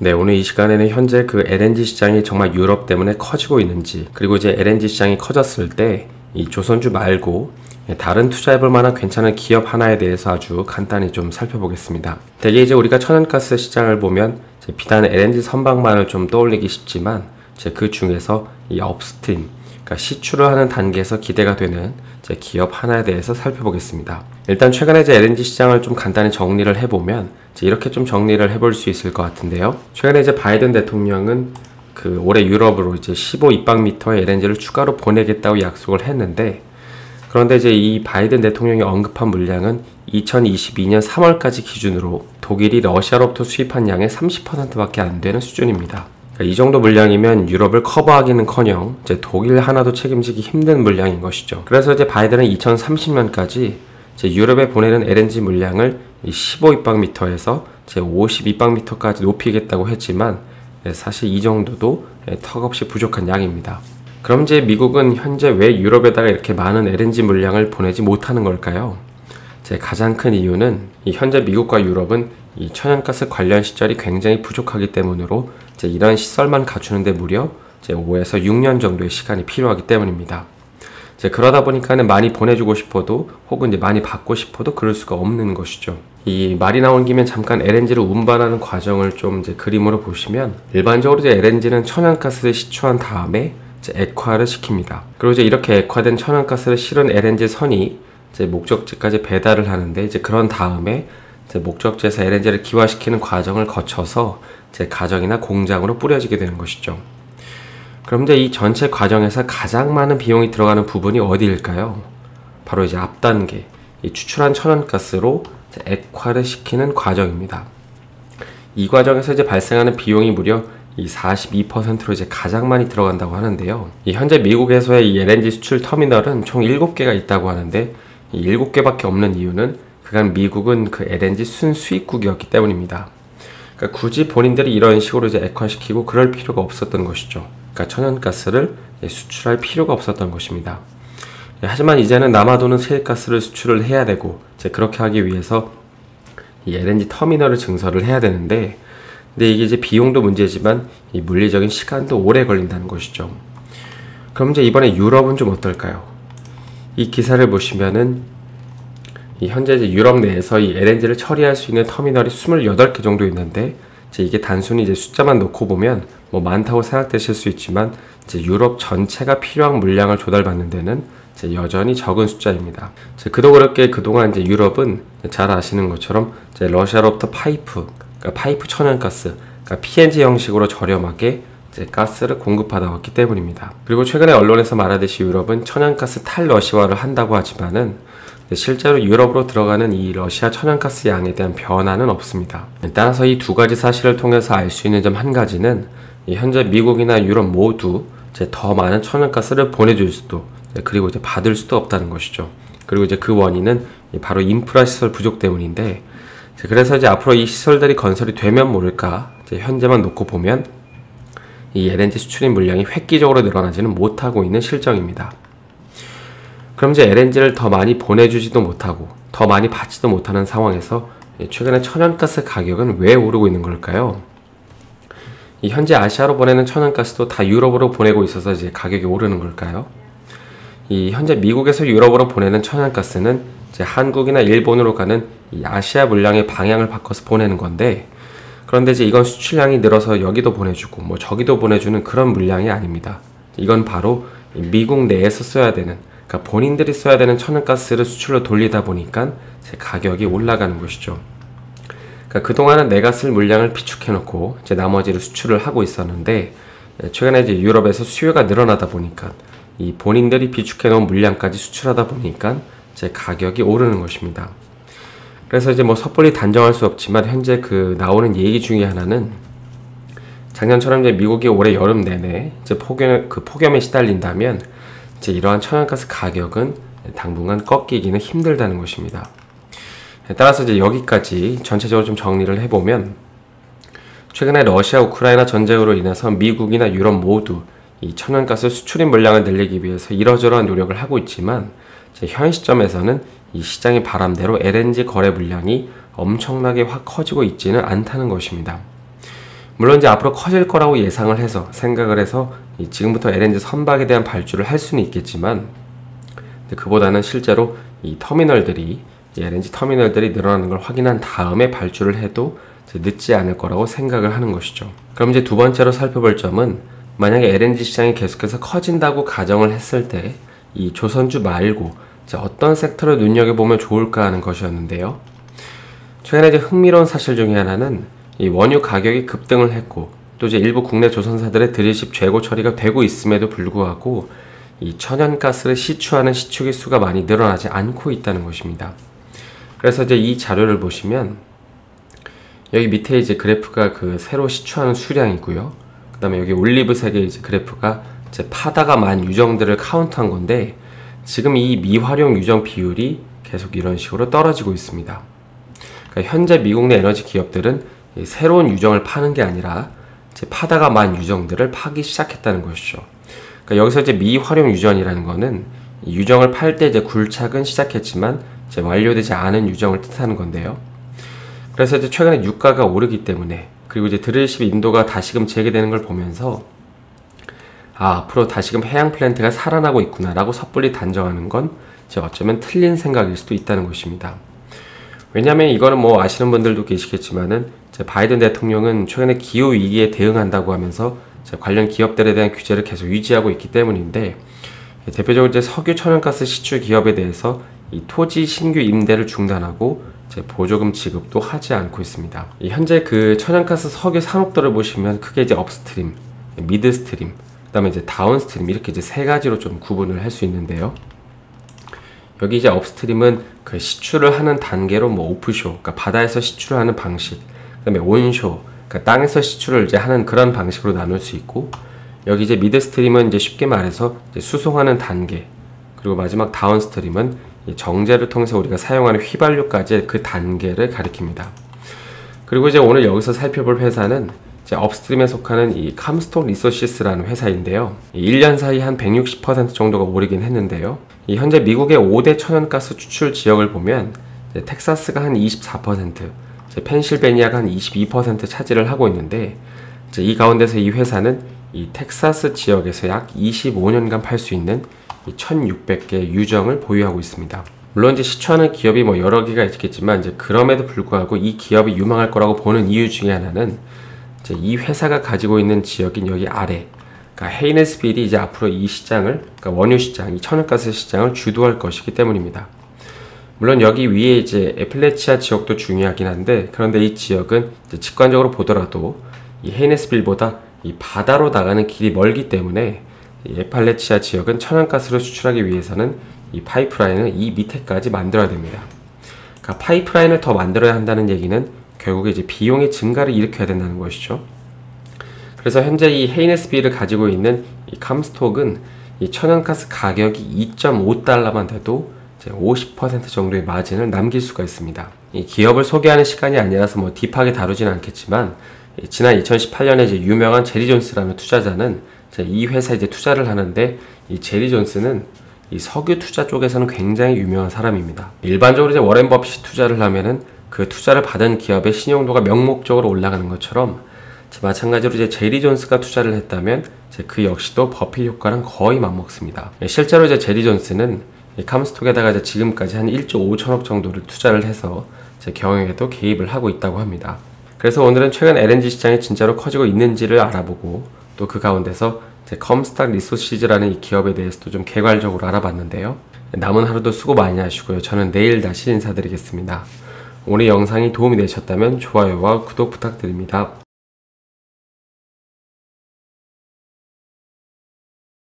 네, 오늘 이 시간에는 현재 그 LNG 시장이 정말 유럽 때문에 커지고 있는지, 그리고 이제 LNG 시장이 커졌을 때 이 조선주 말고 다른 투자해볼 만한 괜찮은 기업 하나에 대해서 아주 간단히 좀 살펴보겠습니다. 대개 이제 우리가 천연가스 시장을 보면 이제 비단 LNG 선박만을 좀 떠올리기 쉽지만 이제 그 중에서 이 업스트림, 그러니까 시추를 하는 단계에서 기대가 되는 이제 기업 하나에 대해서 살펴보겠습니다. 일단 최근에 이제 LNG 시장을 좀 간단히 정리를 해보면 이제 이렇게 좀 정리를 해볼 수 있을 것 같은데요. 최근에 이제 바이든 대통령은 그 올해 유럽으로 이제 15 입방미터의 LNG를 추가로 보내겠다고 약속을 했는데, 그런데 이제 이 바이든 대통령이 언급한 물량은 2022년 3월까지 기준으로 독일이 러시아로부터 수입한 양의 30%밖에 안 되는 수준입니다. 그러니까 이 정도 물량이면 유럽을 커버하기는커녕 이제 독일 하나도 책임지기 힘든 물량인 것이죠. 그래서 이제 바이든은 2030년까지 이제 유럽에 보내는 LNG 물량을 15 입방미터에서 제 50 입방미터까지 높이겠다고 했지만 사실 이 정도도 턱없이 부족한 양입니다. 그럼 이제 미국은 현재 왜 유럽에다가 이렇게 많은 LNG 물량을 보내지 못하는 걸까요? 제 가장 큰 이유는 이 현재 미국과 유럽은 이 천연가스 관련 시설이 굉장히 부족하기 때문으로 이제 이런 시설만 갖추는데 무려 이제 5에서 6년 정도의 시간이 필요하기 때문입니다. 이제 그러다 보니까는 많이 보내주고 싶어도 혹은 이제 많이 받고 싶어도 그럴 수가 없는 것이죠. 이 말이 나온 김에 잠깐 LNG를 운반하는 과정을 좀 이제 그림으로 보시면, 일반적으로 이제 LNG는 천연가스를 시추한 다음에 이제 액화를 시킵니다. 그리고 이제 이렇게 액화된 천연가스를 실은 LNG 선이 이제 목적지까지 배달을 하는데, 이제 그런 다음에 이제 목적지에서 LNG를 기화시키는 과정을 거쳐서 이제 가정이나 공장으로 뿌려지게 되는 것이죠. 그럼 이제 이 전체 과정에서 가장 많은 비용이 들어가는 부분이 어디일까요? 바로 이제 앞단계, 이 추출한 천연가스로 이제 액화를 시키는 과정입니다. 이 과정에서 이제 발생하는 비용이 무려 이 42%로 이제 가장 많이 들어간다고 하는데요. 이 현재 미국에서의 이 LNG 수출 터미널은 총 7개가 있다고 하는데, 이 7개밖에 없는 이유는 그간 미국은 그 LNG 순수입국이었기 때문입니다. 그러니까 굳이 본인들이 이런 식으로 이제 액화시키고 그럴 필요가 없었던 것이죠. 그러니까 천연가스를 수출할 필요가 없었던 것입니다. 하지만 이제는 남아도는 세가스를 수출을 해야 되고, 이제 그렇게 하기 위해서 이 LNG 터미널을 증설을 해야 되는데, 근데 이게 이제 비용도 문제지만 이 물리적인 시간도 오래 걸린다는 것이죠. 그럼 이제 이번에 유럽은 좀 어떨까요? 이 기사를 보시면은 이 현재 이제 유럽 내에서 이 LNG를 처리할 수 있는 터미널이 28개 정도 있는데, 이제 이게 단순히 이제 숫자만 놓고 보면 뭐 많다고 생각되실 수 있지만, 이제 유럽 전체가 필요한 물량을 조달받는 데는 이제 여전히 적은 숫자입니다. 그도 그렇게 그동안 이제 유럽은 잘 아시는 것처럼 이제 러시아로부터 그러니까 파이프 천연가스, 그러니까 PNG 형식으로 저렴하게 이제 가스를 공급하다 왔기 때문입니다. 그리고 최근에 언론에서 말하듯이 유럽은 천연가스 탈러시아화를 한다고 하지만은 실제로 유럽으로 들어가는 이 러시아 천연가스 양에 대한 변화는 없습니다. 따라서 이 두 가지 사실을 통해서 알 수 있는 점 한 가지는, 현재 미국이나 유럽 모두 이제 더 많은 천연가스를 보내줄 수도, 그리고 이제 받을 수도 없다는 것이죠. 그리고 이제 그 원인은 바로 인프라 시설 부족 때문인데, 그래서 이제 앞으로 이 시설들이 건설이 되면 모를까, 이제 현재만 놓고 보면 이 LNG 수출입 물량이 획기적으로 늘어나지는 못하고 있는 실정입니다. 그럼 이제 LNG를 더 많이 보내주지도 못하고 더 많이 받지도 못하는 상황에서 최근에 천연가스 가격은 왜 오르고 있는 걸까요? 이 현재 아시아로 보내는 천연가스도 다 유럽으로 보내고 있어서 이제 가격이 오르는 걸까요? 이 현재 미국에서 유럽으로 보내는 천연가스는 이제 한국이나 일본으로 가는 이 아시아 물량의 방향을 바꿔서 보내는 건데, 그런데 이제 이건 수출량이 늘어서 여기도 보내주고 뭐 저기도 보내주는 그런 물량이 아닙니다. 이건 바로 미국 내에서 써야 되는, 그러니까 본인들이 써야 되는 천연가스를 수출로 돌리다 보니까 제 가격이 올라가는 것이죠. 그러니까 그동안은 내가 쓸 물량을 비축해놓고 이제 나머지를 수출을 하고 있었는데, 최근에 이제 유럽에서 수요가 늘어나다 보니까 이 본인들이 비축해놓은 물량까지 수출하다 보니까 제 가격이 오르는 것입니다. 그래서 이제 뭐 섣불리 단정할 수 없지만 현재 그 나오는 얘기 중에 하나는, 작년처럼 이제 미국이 올해 여름 내내 이제 폭염에 시달린다면 이제 이러한 천연가스 가격은 당분간 꺾이기는 힘들다는 것입니다. 따라서 이제 여기까지 전체적으로 좀 정리를 해보면, 최근에 러시아 우크라이나 전쟁으로 인해서 미국이나 유럽 모두 이 천연가스 수출입 물량을 늘리기 위해서 이러저러한 노력을 하고 있지만, 현 시점에서는 이 시장의 바람대로 LNG 거래 물량이 엄청나게 확 커지고 있지는 않다는 것입니다. 물론 이제 앞으로 커질 거라고 예상을 해서 생각을 해서 지금부터 LNG 선박에 대한 발주를 할 수는 있겠지만 그보다는 실제로 이 터미널들이 이 LNG 터미널들이 늘어나는 걸 확인한 다음에 발주를 해도 늦지 않을 거라고 생각을 하는 것이죠. 그럼 이제 두 번째로 살펴볼 점은 만약에 LNG 시장이 계속해서 커진다고 가정을 했을 때 이 조선주 말고 어떤 섹터를 눈여겨보면 좋을까 하는 것이었는데요. 최근에 이제 흥미로운 사실 중에 하나는 이 원유 가격이 급등을 했고 또 이제 일부 국내 조선사들의 드릴십 재고 처리가 되고 있음에도 불구하고 이 천연가스를 시추하는 시추기 수가 많이 늘어나지 않고 있다는 것입니다. 그래서 이제 이 자료를 보시면 여기 밑에 이제 그래프가 그 새로 시추하는 수량이고요. 그 다음에 여기 올리브색의 이제 그래프가 이제 파다가 만 유정들을 카운트한 건데 지금 이 미활용 유정 비율이 계속 이런 식으로 떨어지고 있습니다. 그러니까 현재 미국 내 에너지 기업들은 이 새로운 유정을 파는 게 아니라 이제 파다가 만 유정들을 파기 시작했다는 것이죠. 그러니까 여기서 이제 미활용 유정이라는 거는 이 유정을 팔 때 이제 굴착은 시작했지만 이제 완료되지 않은 유정을 뜻하는 건데요. 그래서 이제 최근에 유가가 오르기 때문에 그리고 이제 드릴십 인도가 다시금 재개되는 걸 보면서 앞으로 다시금 해양 플랜트가 살아나고 있구나라고 섣불리 단정하는 건 어쩌면 틀린 생각일 수도 있다는 것입니다. 왜냐하면 이거는 뭐 아시는 분들도 계시겠지만은 바이든 대통령은 최근에 기후 위기에 대응한다고 하면서 관련 기업들에 대한 규제를 계속 유지하고 있기 때문인데 대표적으로 이제 석유 천연가스 시추 기업에 대해서 이 토지 신규 임대를 중단하고 보조금 지급도 하지 않고 있습니다. 현재 그 천연가스 석유 산업도를 보시면 크게 이제 업스트림, 미드스트림, 그다음에 이제 다운스트림 이렇게 이제 세 가지로 좀 구분을 할 수 있는데요. 여기 이제 업스트림은 그 시추를 하는 단계로 뭐 오프쇼, 그러니까 바다에서 시추를 하는 방식, 그다음에 온쇼, 그러니까 땅에서 시추를 이제 하는 그런 방식으로 나눌 수 있고, 여기 이제 미드스트림은 이제 쉽게 말해서 이제 수송하는 단계, 그리고 마지막 다운스트림은 정제를 통해서 우리가 사용하는 휘발유까지 그 단계를 가리킵니다. 그리고 이제 오늘 여기서 살펴볼 회사는 이제 업스트림에 속하는 이 캄스톤 리소시스라는 회사인데요. 1년 사이 한 160% 정도가 오르긴 했는데요. 현재 미국의 5대 천연가스 추출 지역을 보면 텍사스가 한 24%, 펜실베니아가 한 22% 차지를 하고 있는데 이 가운데서 이 회사는 이 텍사스 지역에서 약 25년간 팔 수 있는 1,600개의 유정을 보유하고 있습니다. 물론 이제 시추하는 기업이 뭐 여러 개가 있겠지만 그럼에도 불구하고 이 기업이 유망할 거라고 보는 이유 중에 하나는 이 회사가 가지고 있는 지역인 여기 아래, 그러니까 헤이네스빌이 이제 앞으로 이 시장을, 그러니까 원유 시장, 이 천연가스 시장을 주도할 것이기 때문입니다. 물론 여기 위에 이제 애플레치아 지역도 중요하긴 한데, 그런데 이 지역은 이제 직관적으로 보더라도 이 헤이네스빌보다 이 바다로 나가는 길이 멀기 때문에 이 애팔레치아 지역은 천연가스를 수출하기 위해서는 이 파이프라인을 이 밑에까지 만들어야 됩니다. 그러니까 파이프라인을 더 만들어야 한다는 얘기는 결국에 이제 비용의 증가를 일으켜야 된다는 것이죠. 그래서 현재 이 헤이네스빌을 가지고 있는 이 캄스톡은 이 천연가스 가격이 2.5달러만 돼도 이제 50% 정도의 마진을 남길 수가 있습니다. 이 기업을 소개하는 시간이 아니라서 뭐 딥하게 다루지는 않겠지만 지난 2018년에 이제 유명한 제리 존스라는 투자자는 이 회사에 이제 투자를 하는데 이 제리 존스는 이 석유 투자 쪽에서는 굉장히 유명한 사람입니다. 일반적으로 이제 워렌 버핏이 투자를 하면은 그 투자를 받은 기업의 신용도가 명목적으로 올라가는 것처럼 마찬가지로 이제 제리 존스가 투자를 했다면 그 역시도 버핏 효과랑 거의 맞먹습니다. 실제로 이제 제리 존스는 이 캄스톡에다가 이제 지금까지 한 1조 5천억 정도를 투자를 해서 경영에도 개입을 하고 있다고 합니다. 그래서 오늘은 최근 LNG 시장이 진짜로 커지고 있는지를 알아보고 또 그 가운데서 컴스탁 리소시즈라는 이 기업에 대해서도 좀 개괄적으로 알아봤는데요. 남은 하루도 수고 많이 하시고요. 저는 내일 다시 인사드리겠습니다. 오늘 영상이 도움이 되셨다면 좋아요와 구독 부탁드립니다.